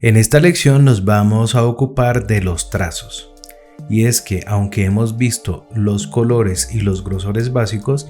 En esta lección nos vamos a ocupar de los trazos. Y es que aunque hemos visto los colores y los grosores básicos,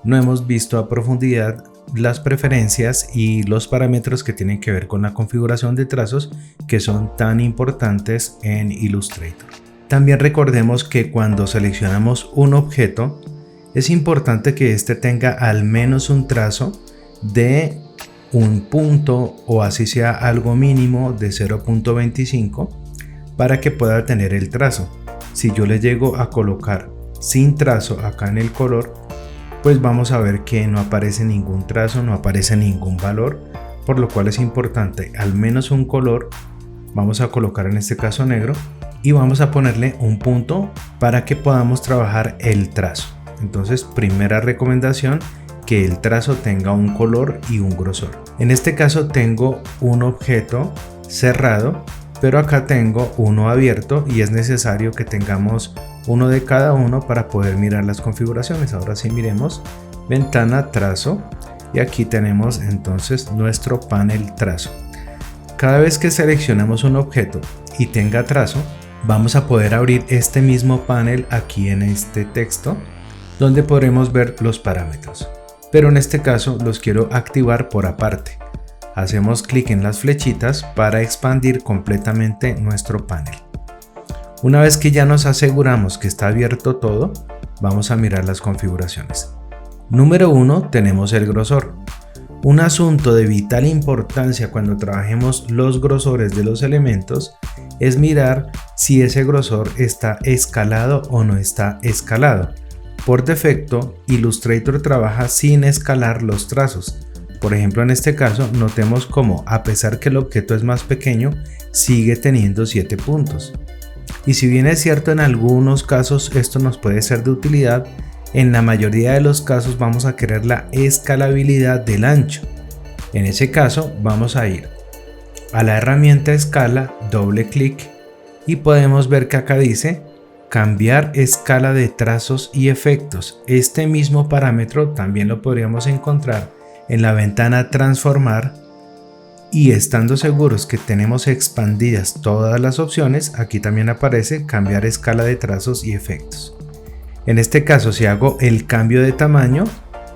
no hemos visto a profundidad las preferencias y los parámetros que tienen que ver con la configuración de trazos que son tan importantes en Illustrator. También recordemos que cuando seleccionamos un objeto, es importante que éste tenga al menos un trazo de un punto o así sea algo mínimo de 0.25 para que pueda tener el trazo. Si yo le llego a colocar sin trazo acá en el color, pues vamos a ver que no aparece ningún trazo, no aparece ningún valor, por lo cual es importante al menos un color. Vamos a colocar en este caso negro y vamos a ponerle un punto para que podamos trabajar el trazo. Entonces, primera recomendación, que el trazo tenga un color y un grosor. En este caso tengo un objeto cerrado, pero acá tengo uno abierto y es necesario que tengamos uno de cada uno para poder mirar las configuraciones. Ahora sí, miremos ventana, trazo, y aquí tenemos entonces nuestro panel trazo. Cada vez que seleccionamos un objeto y tenga trazo, vamos a poder abrir este mismo panel aquí en este texto, donde podremos ver los parámetros. Pero en este caso los quiero activar por aparte. Hacemos clic en las flechitas para expandir completamente nuestro panel. Una vez que ya nos aseguramos que está abierto todo, vamos a mirar las configuraciones. Número 1, tenemos el grosor. Un asunto de vital importancia cuando trabajemos los grosores de los elementos es mirar si ese grosor está escalado o no está escalado. Por defecto, Illustrator trabaja sin escalar los trazos. Por ejemplo, en este caso, notemos cómo, a pesar que el objeto es más pequeño, sigue teniendo 7 puntos. Y si bien es cierto, en algunos casos esto nos puede ser de utilidad, en la mayoría de los casos vamos a querer la escalabilidad del ancho. En ese caso, vamos a ir a la herramienta escala, doble clic, y podemos ver que acá dice cambiar escala de trazos y efectos. Este mismo parámetro también lo podríamos encontrar en la ventana transformar, y estando seguros que tenemos expandidas todas las opciones, aquí también aparece cambiar escala de trazos y efectos. En este caso, si hago el cambio de tamaño,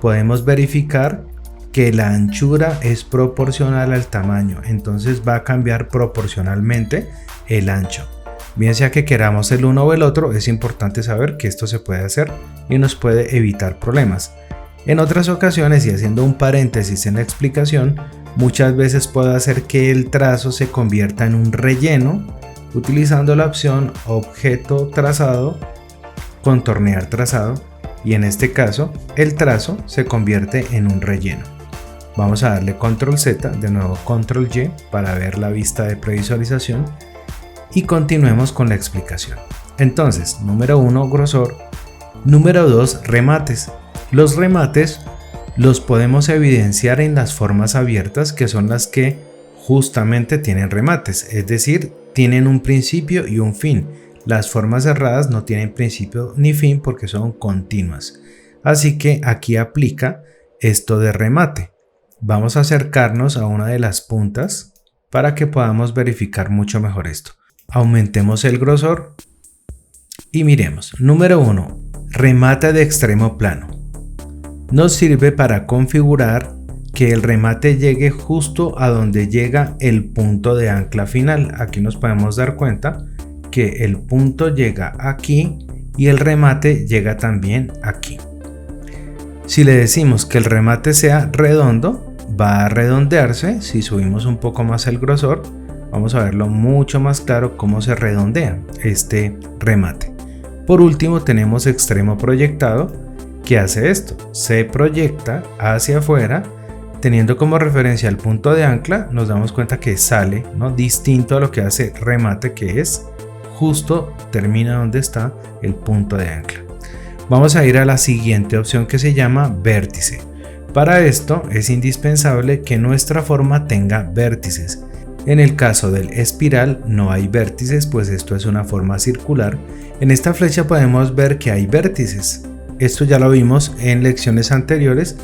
podemos verificar que la anchura es proporcional al tamaño, entonces va a cambiar proporcionalmente el ancho. Bien sea que queramos el uno o el otro, es importante saber que esto se puede hacer y nos puede evitar problemas. En otras ocasiones, y haciendo un paréntesis en la explicación, muchas veces puede hacer que el trazo se convierta en un relleno utilizando la opción objeto trazado, contornear trazado, y en este caso el trazo se convierte en un relleno. Vamos a darle control Z, de nuevo control Y para ver la vista de previsualización. Y continuemos con la explicación. Entonces, número 1, grosor. Número 2, remates. Los remates los podemos evidenciar en las formas abiertas, que son las que justamente tienen remates, es decir, tienen un principio y un fin. Las formas cerradas no tienen principio ni fin porque son continuas. Así que aquí aplica esto de remate. Vamos a acercarnos a una de las puntas para que podamos verificar mucho mejor esto. Aumentemos el grosor y miremos. Número 1, remate de extremo plano. Nos sirve para configurar que el remate llegue justo a donde llega el punto de ancla final. Aquí nos podemos dar cuenta que el punto llega aquí y el remate llega también aquí. Si le decimos que el remate sea redondo, va a redondearse. Si subimos un poco más el grosor, vamos a verlo mucho más claro cómo se redondea este remate. Por último, tenemos extremo proyectado, que hace esto: se proyecta hacia afuera, teniendo como referencia el punto de ancla. Nos damos cuenta que sale, ¿no?, distinto a lo que hace remate, que es justo termina donde está el punto de ancla. Vamos a ir a la siguiente opción, que se llama vértice. Para esto es indispensable que nuestra forma tenga vértices. En el caso del espiral no hay vértices, pues esto es una forma circular. En esta flecha podemos ver que hay vértices. Esto ya lo vimos en lecciones anteriores,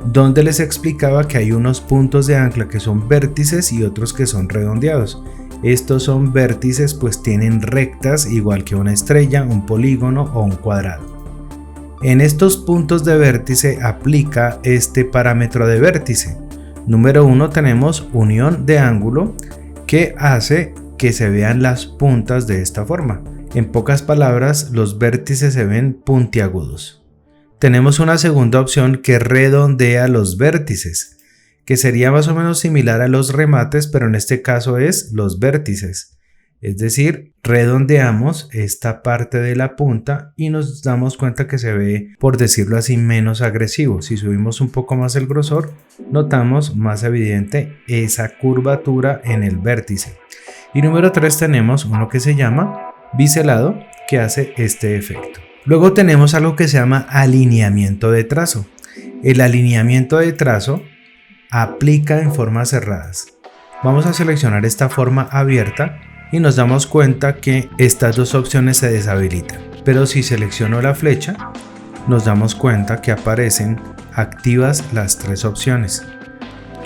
donde les explicaba que hay unos puntos de ancla que son vértices y otros que son redondeados. Estos son vértices, pues tienen rectas igual que una estrella, un polígono o un cuadrado. En estos puntos de vértice aplica este parámetro de vértice. Número 1 tenemos unión de ángulo, que hace que se vean las puntas de esta forma. En pocas palabras, los vértices se ven puntiagudos. Tenemos una segunda opción que redondea los vértices, que sería más o menos similar a los remates, pero en este caso es los vértices. Es decir, redondeamos esta parte de la punta y nos damos cuenta que se ve, por decirlo así, menos agresivo. Si subimos un poco más el grosor, notamos más evidente esa curvatura en el vértice. Y número 3 tenemos uno que se llama biselado, que hace este efecto. Luego tenemos algo que se llama alineamiento de trazo. El alineamiento de trazo aplica en formas cerradas. Vamos a seleccionar esta forma abierta y nos damos cuenta que estas dos opciones se deshabilitan. Pero si selecciono la flecha, nos damos cuenta que aparecen activas las tres opciones.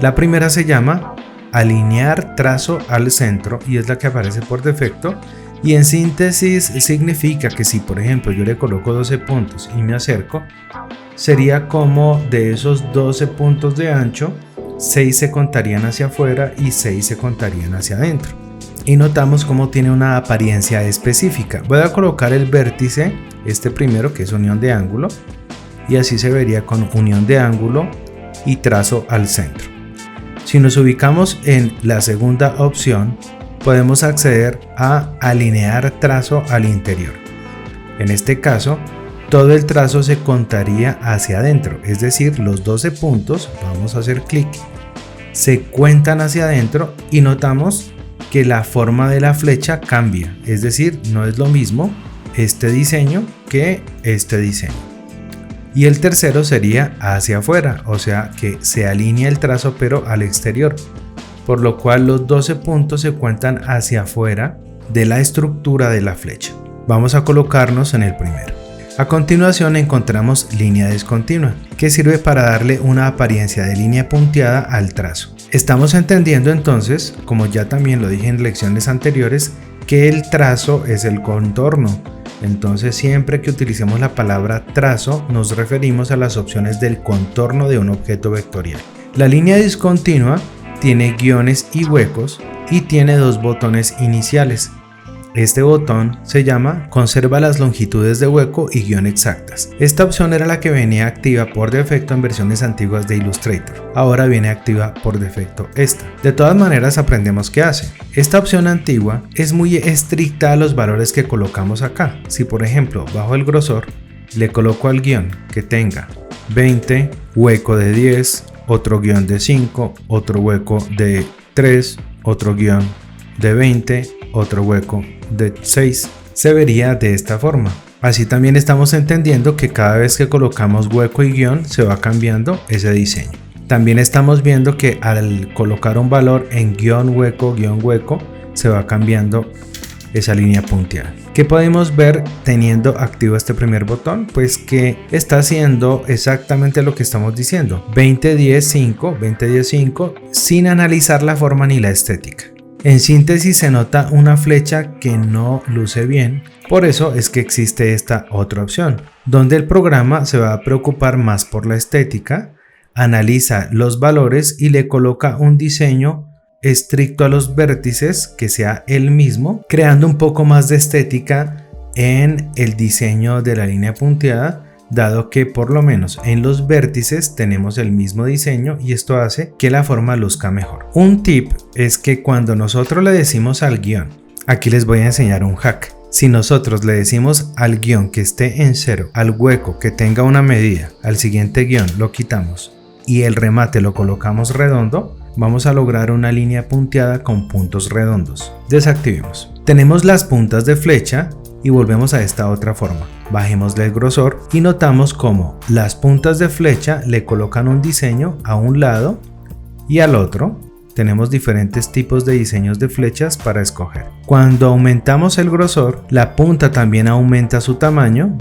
La primera se llama alinear trazo al centro y es la que aparece por defecto. Y en síntesis significa que si por ejemplo yo le coloco 12 puntos y me acerco, sería como de esos 12 puntos de ancho, 6 se contarían hacia afuera y 6 se contarían hacia adentro. Y notamos cómo tiene una apariencia específica. Voy a colocar el vértice, este primero que es unión de ángulo, y así se vería con unión de ángulo y trazo al centro. Si nos ubicamos en la segunda opción, podemos acceder a alinear trazo al interior. En este caso, todo el trazo se contaría hacia adentro, es decir, los 12 puntos, vamos a hacer clic, se cuentan hacia adentro y notamos que la forma de la flecha cambia, es decir, no es lo mismo este diseño que este diseño. Y el tercero sería hacia afuera, o sea que se alinea el trazo pero al exterior, por lo cual los 12 puntos se cuentan hacia afuera de la estructura de la flecha. Vamos a colocarnos en el primero. A continuación encontramos línea discontinua, que sirve para darle una apariencia de línea punteada al trazo. Estamos entendiendo entonces, como ya también lo dije en lecciones anteriores, que el trazo es el contorno. Entonces siempre que utilicemos la palabra trazo nos referimos a las opciones del contorno de un objeto vectorial. La línea discontinua tiene guiones y huecos y tiene dos botones iniciales. Este botón se llama conserva las longitudes de hueco y guión exactas. Esta opción era la que venía activa por defecto en versiones antiguas de Illustrator. Ahora viene activa por defecto esta. De todas maneras aprendemos qué hace. Esta opción antigua es muy estricta a los valores que colocamos acá. Si por ejemplo bajo el grosor le coloco al guión que tenga 20, hueco de 10, otro guión de 5, otro hueco de 3, otro guión de 20, otro hueco de 6, se vería de esta forma. Así también estamos entendiendo que cada vez que colocamos hueco y guión se va cambiando ese diseño. También estamos viendo que al colocar un valor en guión hueco se va cambiando esa línea punteada. ¿Qué podemos ver teniendo activo este primer botón? Pues que está haciendo exactamente lo que estamos diciendo, 20, 10, 5, 20, 10, 5, sin analizar la forma ni la estética. En síntesis se nota una flecha que no luce bien, por eso es que existe esta otra opción, donde el programa se va a preocupar más por la estética, analiza los valores y le coloca un diseño estricto a los vértices que sea el mismo, creando un poco más de estética en el diseño de la línea punteada, dado que por lo menos en los vértices tenemos el mismo diseño y esto hace que la forma luzca mejor. Un tip es que cuando nosotros le decimos al guión, aquí les voy a enseñar un hack. Si nosotros le decimos al guión que esté en 0, al hueco que tenga una medida, al siguiente guión lo quitamos y el remate lo colocamos redondo, vamos a lograr una línea punteada con puntos redondos. Desactivemos. Tenemos las puntas de flecha y volvemos a esta otra forma. Bajémosle el grosor y notamos cómo las puntas de flecha le colocan un diseño a un lado y al otro. Tenemos diferentes tipos de diseños de flechas para escoger. Cuando aumentamos el grosor, la punta también aumenta su tamaño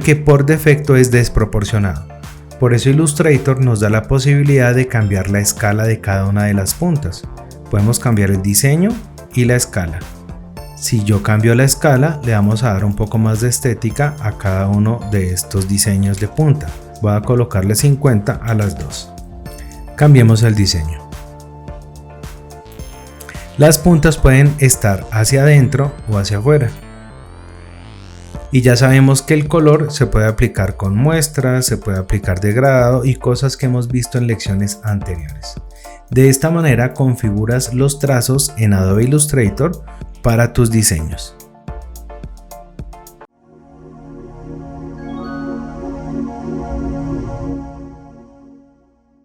que por defecto es desproporcionado. Por eso Illustrator nos da la posibilidad de cambiar la escala de cada una de las puntas. Podemos cambiar el diseño y la escala. Si yo cambio la escala, le vamos a dar un poco más de estética a cada uno de estos diseños de punta. Voy a colocarle 50 a las dos. Cambiemos el diseño. Las puntas pueden estar hacia adentro o hacia afuera. Y ya sabemos que el color se puede aplicar con muestras, se puede aplicar degradado y cosas que hemos visto en lecciones anteriores. De esta manera configuras los trazos en Adobe Illustrator para tus diseños.